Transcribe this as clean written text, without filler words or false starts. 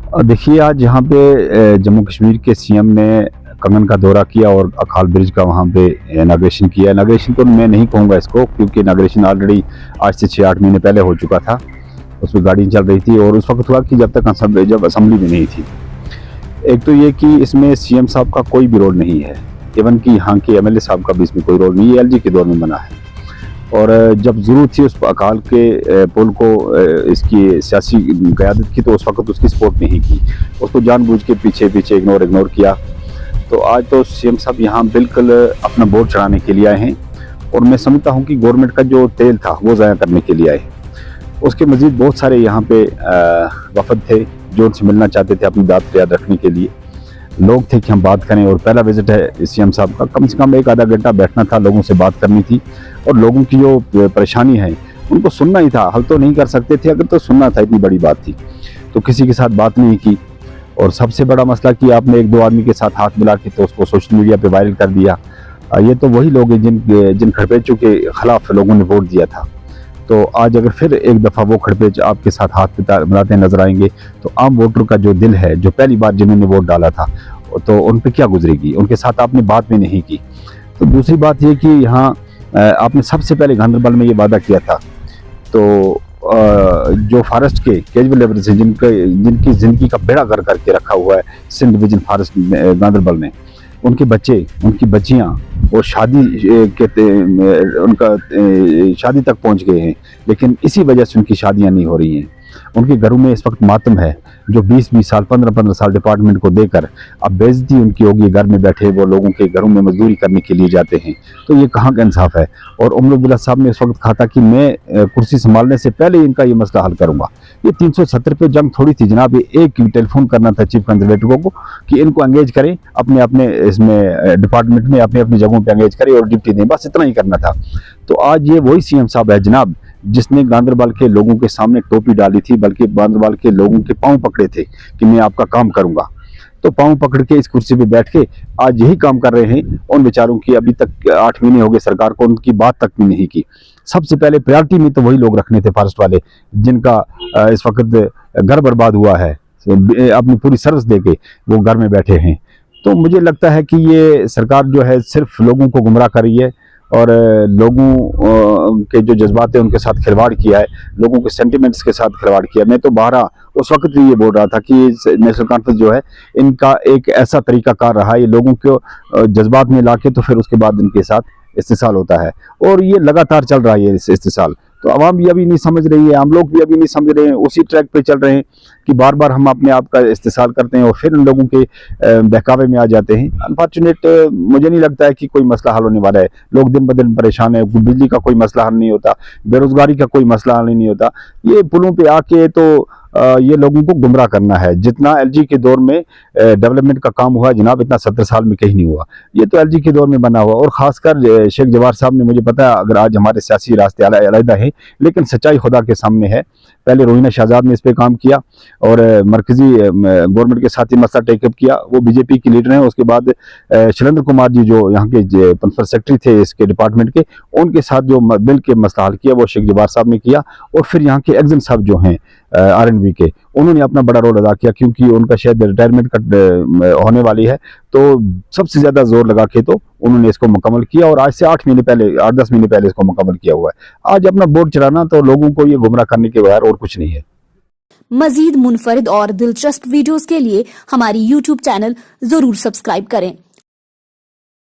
देखिए, आज यहाँ पे जम्मू कश्मीर के सीएम ने कंगन का दौरा किया और अकाल ब्रिज का वहाँ पे इनाग्रेशन किया। इनाग्रेशन तो मैं नहीं कहूँगा इसको, क्योंकि इनाग्रेशन ऑलरेडी आज से 6-8 महीने पहले हो चुका था। उसमें गाड़ी चल रही थी और उस वक्त हुआ कि जब असेंबली भी नहीं थी। एक तो ये कि इसमें सीएम साहब का कोई भी रोल नहीं है, इवन कि यहाँ के एमएलए साहब का भी इसमें कोई रोल नहीं है। एलजी के दौर में बना है और जब ज़रूरत थी उस अकाल के पुल को इसकी सियासी क़यादत की, तो उस वक्त उसकी सपोर्ट नहीं की, उसको जानबूझ के पीछे इग्नोर किया। तो आज तो सीएम साहब यहाँ बिल्कुल अपना वोट चढ़ाने के लिए आए हैं और मैं समझता हूँ कि गवर्नमेंट का जो तेल था वो ज़ाया करने के लिए आए। उसके मज़ीद बहुत सारे यहाँ पे वफद थे जो उनसे मिलना चाहते थे, अपनी बात याद रखने के लिए लोग थे कि हम बात करें। और पहला विजिट है सीएम साहब का, कम से कम 1-आधा घंटा बैठना था, लोगों से बात करनी थी और लोगों की जो परेशानी है उनको सुनना ही था। हल तो नहीं कर सकते थे, अगर तो सुनना था, इतनी बड़ी बात थी। तो किसी के साथ बात नहीं की और सबसे बड़ा मसला कि आपने 1-2 आदमी के साथ हाथ मिला के तो उसको सोशल मीडिया पे वायरल कर दिया। ये तो वही लोग हैं जिन खड़पेचों के खिलाफ लोगों ने वोट दिया था। तो आज अगर फिर एक दफ़ा वो खड़पेच आपके साथ हाथ मिलाते नजर आएंगे तो आम वोटर का जो दिल है, जो पहली बार जिन्होंने वोट डाला था, तो उन पे क्या गुजरेगी। उनके साथ आपने बात भी नहीं की। तो दूसरी बात ये कि यहाँ आपने सबसे पहले गांधरबल में ये वादा किया था, तो जो फॉरेस्ट के कैजुअल लेबर से जिनकी ज़िंदगी का बेड़ा गर्क करके रखा हुआ है सिंध डिवीजन फॉरेस्ट गांधरबल में, उनके बच्चे, उनकी बच्चियाँ वो शादी तक पहुंच गए हैं, लेकिन इसी वजह से उनकी शादियां नहीं हो रही हैं। उनके घरों में इस वक्त मातम है। जो 20-20 साल 15-15 साल डिपार्टमेंट को देकर अब बेइज्जती उनकी होगी, घर में बैठे वो लोगों के घरों में मजदूरी करने के लिए जाते हैं। तो ये कहाँ का इंसाफ है। और उमर अब्दुल्ला साहब ने इस वक्त कहा था कि मैं कुर्सी संभालने से पहले इनका ये मसला हल करूंगा। ये 370 पे जंग थोड़ी थी जनाब, ये एक टेलीफोन करना था चीफ कंजर्वेटिव को कि इनको एंगेज करें, अपने इसमें डिपार्टमेंट में अपनी जगहों पर एंगेज करें और ड्यूटी दें, बस इतना ही करना था। तो आज ये वही सीएम साहब है जनाब जिसने गांधरबल के लोगों के सामने टोपी डाली थी, बल्कि गांधरबल के लोगों के पांव पकड़े थे कि मैं आपका काम करूंगा। तो पांव पकड़ के इस कुर्सी पे बैठ के आज यही काम कर रहे हैं। उन बेचारों की अभी तक 8 महीने हो गए सरकार को, उनकी बात तक भी नहीं की। सबसे पहले प्रायोरिटी में तो वही लोग रखने थे फॉरेस्ट वाले, जिनका इस वक्त घर बर्बाद हुआ है, अपनी पूरी सर्विस दे के वो घर में बैठे हैं। तो मुझे लगता है कि ये सरकार जो है सिर्फ लोगों को गुमराह कर रही है और लोगों के जो जज्बात है उनके साथ खिलवाड़ किया है, लोगों के सेंटिमेंट्स के साथ खिलवाड़ किया। मैं तो बाहर उस वक्त भी ये बोल रहा था कि नेशनल कॉन्फ्रेंस जो है इनका एक ऐसा तरीकाकार रहा है, ये लोगों को जज्बात में लाके तो फिर उसके बाद इनके साथ इस्तेसाल होता है और ये लगातार चल रहा है ये इस्तेसाल। तो आवाम भी अभी नहीं समझ रही है, हम लोग भी अभी नहीं समझ रहे हैं, उसी ट्रैक पे चल रहे हैं कि बार बार हम अपने आप का इस्तेसाल करते हैं और फिर उन लोगों के बहकावे में आ जाते हैं। अनफॉर्चुनेट मुझे नहीं लगता है कि कोई मसला हल होने वाला है। लोग दिन ब दिन परेशान है, बिजली का कोई मसला हल नहीं होता, बेरोजगारी का कोई मसला हल नहीं होता। ये पुलों पे आके तो ये लोगों को गुमराह करना है। जितना एलजी के दौर में डेवलपमेंट का काम हुआ जनाब, इतना 70 साल में कहीं नहीं हुआ। ये तो एलजी के दौर में बना हुआ। और खासकर शेख जवार साहब ने, मुझे पता है अगर आज हमारे सियासी रास्ते अलग हैं, लेकिन सच्चाई खुदा के सामने है। पहले रोहिना शहजाद ने इस पे काम किया और मरकजी गवर्नमेंट के साथ ही मसला टेकअप किया, वो बीजेपी की लीडर हैं। उसके बाद शैलेंद्र कुमार जी जो यहाँ के प्रिंसिपल सेक्रेटरी थे इसके डिपार्टमेंट के, उनके साथ जो बिल के मसला हल किया वो शेख जवार साहब ने किया। और फिर यहाँ के एग्जन साहब जो हैं आरएनबी के, उन्होंने अपना बड़ा रोल अदा किया, क्योंकि उनका शायद रिटायरमेंट होने वाली है। तो सबसे ज्यादा जोर लगा के तो उन्होंने इसको मुकम्मल किया और आज से 8-10 महीने पहले इसको मुकम्मल किया हुआ है। आज अपना वोट चढ़ाना तो लोगों को ये गुमराह करने के बगैर और कुछ नहीं है। मजीद मुनफरिद और दिलचस्प वीडियोस के लिए हमारी YouTube चैनल जरूर सब्सक्राइब करें।